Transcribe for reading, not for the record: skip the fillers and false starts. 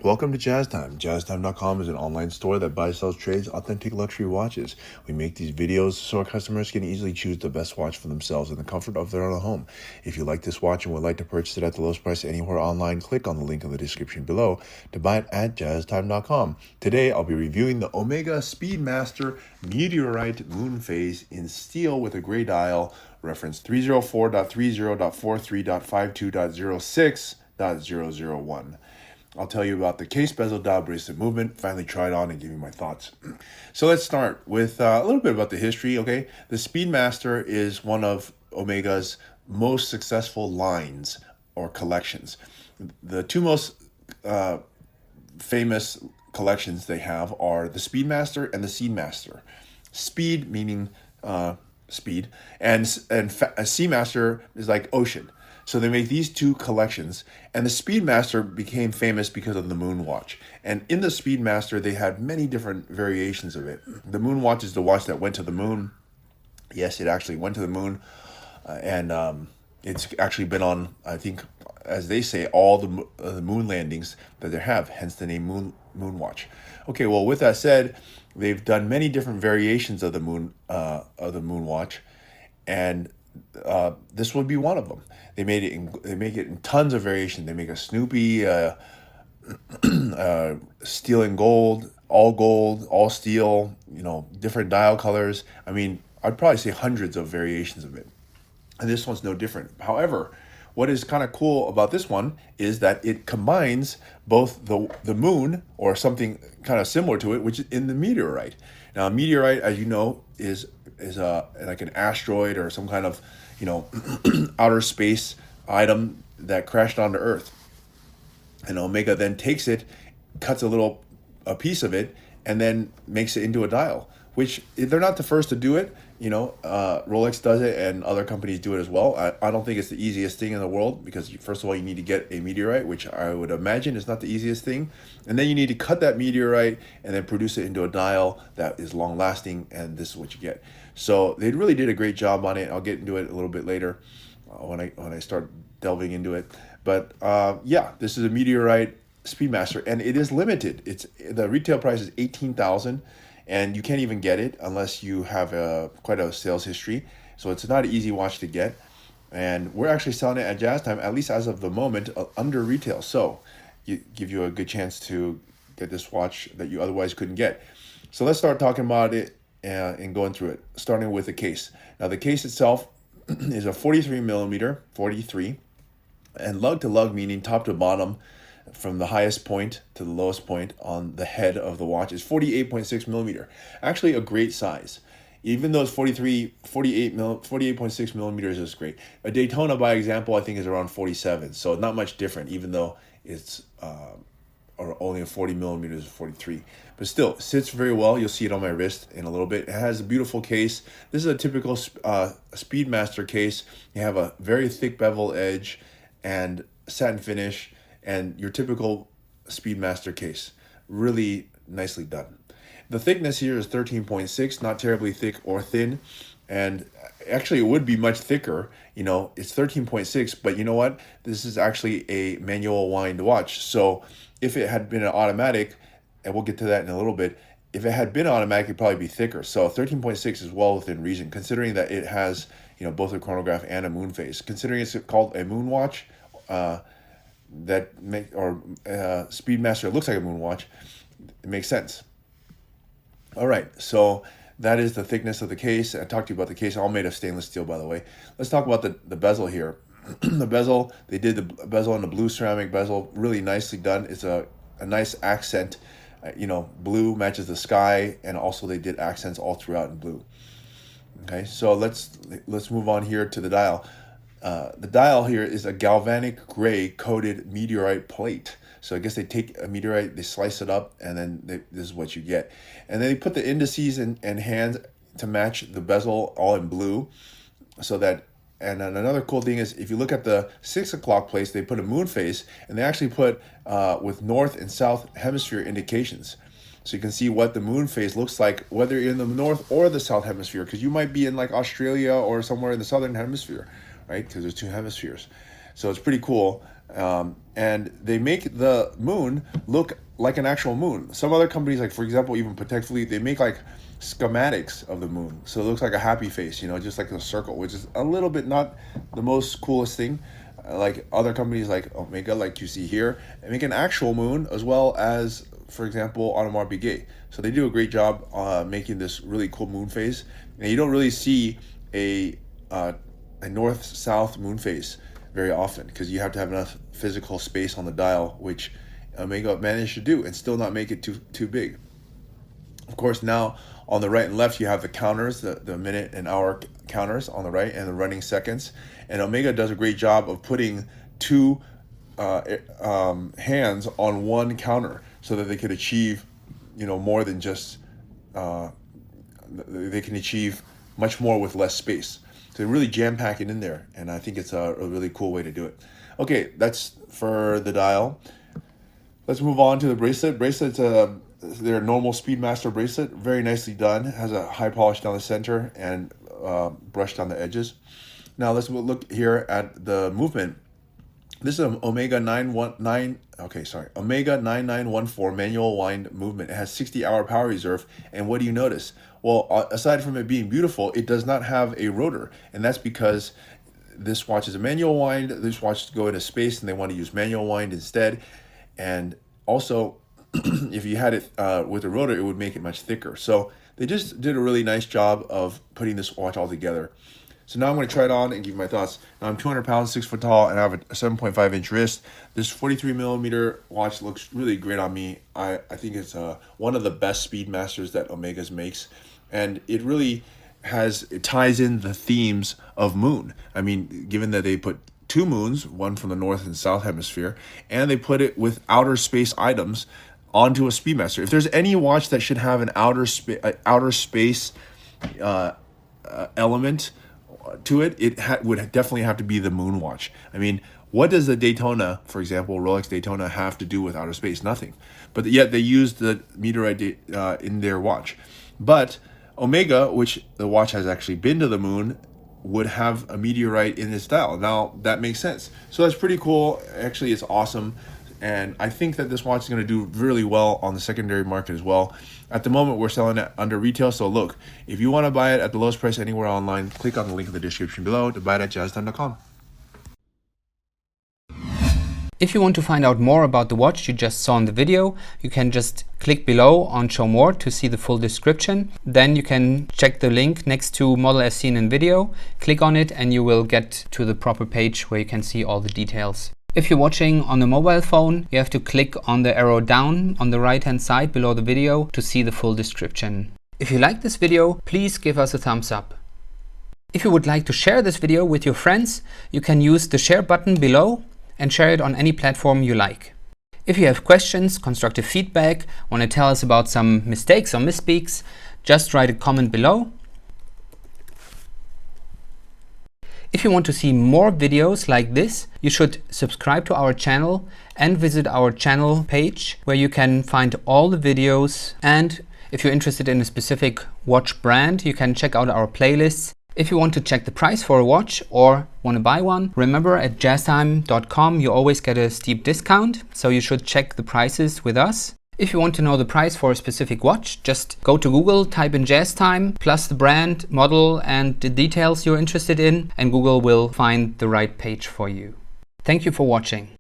Welcome to Jazz Time. JazzTime.com is an online store that buys, sells, trades authentic luxury watches. We make these videos so our customers can easily choose the best watch for themselves in the comfort of their own home. If you like this watch and would like to purchase it at the lowest price anywhere online, click on the link in the description below to buy it at JazzTime.com. Today, I'll be reviewing the Omega Speedmaster Meteorite Moonphase in steel with a gray dial, reference 304.30.43.52.06.001. I'll tell you about the case, bezel, dial, bracelet movement, finally try it on and give you my thoughts. So let's start with a little bit about the history, okay? The Speedmaster is one of Omega's most successful lines or collections. The two most famous collections they have are the Speedmaster and the Seamaster. Speed meaning speed, and Seamaster is like ocean. So they make these two collections, and the Speedmaster became famous because of the Moon Watch. And in the Speedmaster, they had many different variations of it. The Moon Watch is the watch that went to the moon. Yes, it actually went to the moon, and it's actually been on, I think, as they say, all the moon landings that they have. Hence the name Moon Watch. Okay, well, with that said, they've done many different variations of the moon watch, and this would be one of them. They make it in tons of variation. They make a Snoopy, steel and gold, all steel. Different dial colors. I mean, I'd probably say hundreds of variations of it, and this one's no different. However, what is kind of cool about this one is that it combines both the moon or something kind of similar to it, which is in the meteorite. Now, a meteorite, as you know, is like an asteroid or some kind of outer space item that crashed onto Earth. And Omega then takes it, cuts a piece of it, and then makes it into a dial, which they're not the first to do it. Rolex does it and other companies do it as well. I don't think it's the easiest thing in the world because first of all, you need to get a meteorite, which I would imagine is not the easiest thing. And then you need to cut that meteorite and then produce it into a dial that is long lasting, and this is what you get. So they really did a great job on it. I'll get into it a little bit later when I start delving into it. But yeah, this is a Meteorite Speedmaster, and it is limited. The retail price is $18,000, and you can't even get it unless you have quite a sales history. So it's not an easy watch to get, and we're actually selling it at Jazz Time, at least as of the moment, under retail. So give you a good chance to get this watch that you otherwise couldn't get. So let's start talking about it and going through it, starting with the case. Now, the case itself is a 43 millimeter, 43, and lug to lug, meaning top to bottom, from the highest point to the lowest point on the head of the watch is 48.6 millimeter. Actually, a great size. Even though it's 48.6 millimeters is great. A Daytona, by example, I think is around 47, so not much different, even though it's or only a 40 millimeters, 43. But still, sits very well. You'll see it on my wrist in a little bit. It has a beautiful case. This is a typical Speedmaster case. You have a very thick bevel edge and satin finish, and your typical Speedmaster case. Really nicely done. The thickness here is 13.6, not terribly thick or thin. And actually, it would be much thicker. It's 13.6, but you know what? This is actually a manual wind watch. So if it had been an automatic, and we'll get to that in a little bit, if it had been automatic, it'd probably be thicker. So 13.6 is well within reason, considering that it has both a chronograph and a moon phase. Considering it's called a moon watch, Speedmaster looks like a moon watch, it makes sense. All right, so that is the thickness of the case. I talked to you about the case, all made of stainless steel, by the way. Let's talk about the bezel here. The bezel, they did the bezel in the blue ceramic bezel, really nicely done. It's a nice accent. Blue matches the sky, and also they did accents all throughout in blue. Okay, so let's move on here to the dial. The dial here is a galvanic gray coated meteorite plate. So I guess they take a meteorite, they slice it up, and then this is what you get. And then they put the indices and hands to match the bezel all in blue. So that, and then another cool thing is if you look at the 6 o'clock place, they put a moon phase, and they actually put with north and south hemisphere indications. So you can see what the moon phase looks like, whether you're in the north or the south hemisphere, because you might be in like Australia or somewhere in the southern hemisphere, right? Because there's two hemispheres. So it's pretty cool. And they make the moon look like an actual moon. Some other companies, like for example, even Patek Philippe, they make like schematics of the moon, so it looks like a happy face, just like a circle, which is a little bit not the most coolest thing. Like other companies like Omega, like you see here, and make an actual moon, as well as, for example, Audemars Piguet. So they do a great job making this really cool moon phase, and you don't really see a north-south moon phase very often, because you have to have enough physical space on the dial, which Omega managed to do and still not make it too big. Of course, now on the right and left, you have the counters, the minute and hour counters on the right, and the running seconds. And Omega does a great job of putting two hands on one counter, so that they could achieve, more than just, they can achieve much more with less space. So they really jam pack it in there, and I think it's a really cool way to do it. Okay, that's for the dial. Let's move on to the bracelet. Bracelet's their normal Speedmaster bracelet, very nicely done. Has a high polish down the center and brushed down the edges. Now let's look here at the movement. This is an Omega 9914 manual wind movement. It has 60-hour power reserve, and what do you notice? Well, aside from it being beautiful, it does not have a rotor, and that's because this watch is a manual wind. This watch go into space, and they want to use manual wind instead. And also, if you had it with a rotor, it would make it much thicker. So they just did a really nice job of putting this watch all together. So now I'm going to try it on and give you my thoughts. Now I'm 200 pounds, 6 foot tall, and I have a 7.5 inch wrist. This 43 millimeter watch looks really great on me. I think it's one of the best Speedmasters that Omega's makes. And it really it ties in the themes of moon. I mean, given that they put two moons, one from the north and south hemisphere, and they put it with outer space items onto a Speedmaster. If there's any watch that should have an outer space element to it, would definitely have to be the moon watch. I mean, what does the Daytona, for example, Rolex Daytona, have to do with outer space? Nothing. But yet they used the Meteorite in their watch. But Omega, which the watch has actually been to the moon, would have a Meteorite in its dial. Now that makes sense. So that's pretty cool. Actually, it's awesome. And I think that this watch is going to do really well on the secondary market as well. At the moment, we're selling it under retail. So look, if you want to buy it at the lowest price anywhere online, click on the link in the description below to buy it at jazztime.com. If you want to find out more about the watch you just saw in the video, you can just click below on Show More to see the full description. Then you can check the link next to Model as seen in video, click on it, and you will get to the proper page where you can see all the details. If you're watching on a mobile phone, you have to click on the arrow down on the right hand side below the video to see the full description. If you like this video, please give us a thumbs up. If you would like to share this video with your friends, you can use the share button below and share it on any platform you like. If you have questions, constructive feedback, want to tell us about some mistakes or misspeaks, just write a comment below. If you want to see more videos like this, you should subscribe to our channel and visit our channel page where you can find all the videos. And if you're interested in a specific watch brand, you can check out our playlists. If you want to check the price for a watch or want to buy one, remember at jazztime.com you always get a steep discount, so you should check the prices with us. If you want to know the price for a specific watch, just go to Google, type in JazzTime, plus the brand, model, and the details you're interested in, and Google will find the right page for you. Thank you for watching.